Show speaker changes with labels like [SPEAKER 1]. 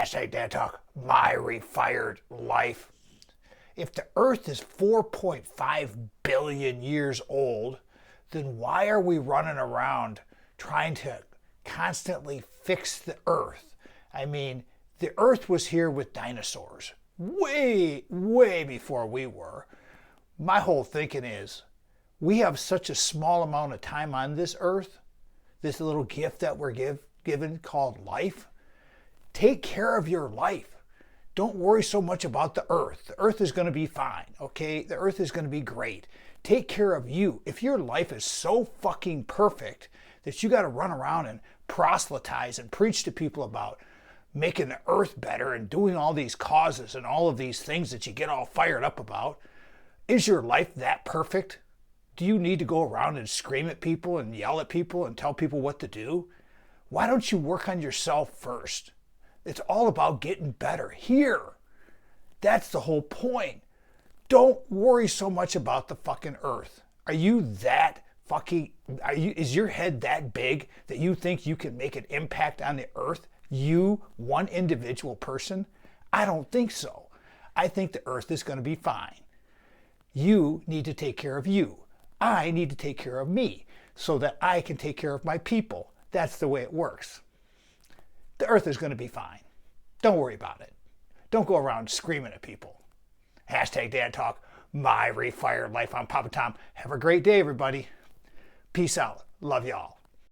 [SPEAKER 1] Hashtag Dad Talk, my refired life. If the Earth is 4.5 billion years old, then why are we running around trying to constantly fix the Earth? I mean, the Earth was here with dinosaurs way, way before we were. My whole thinking is we have such a small amount of time on this Earth, this little gift that we're given called life. Take care of your life. Don't worry so much about the Earth. The Earth is going to be fine, okay? The Earth is going to be great. Take care of you. If your life is so fucking perfect that you got to run around and proselytize and preach to people about making the Earth better and doing all these causes and all of these things that you get all fired up about, is your life that perfect? Do you need to go around and scream at people and yell at people and tell people what to do? Why don't you work on yourself first? It's all about getting better here. That's the whole point. Don't worry so much about the fucking Earth. Are you that fucking, is your head that big that you think you can make an impact on the Earth? You, one individual person? I don't think so. I think the Earth is going to be fine. You need to take care of you. I need to take care of me so that I can take care of my people. That's the way it works. The Earth is going to be fine. Don't worry about it. Don't go around screaming at people. Hashtag Dad Talk, my refired life. I'm Papa Tom. Have a great day, everybody. Peace out. Love y'all.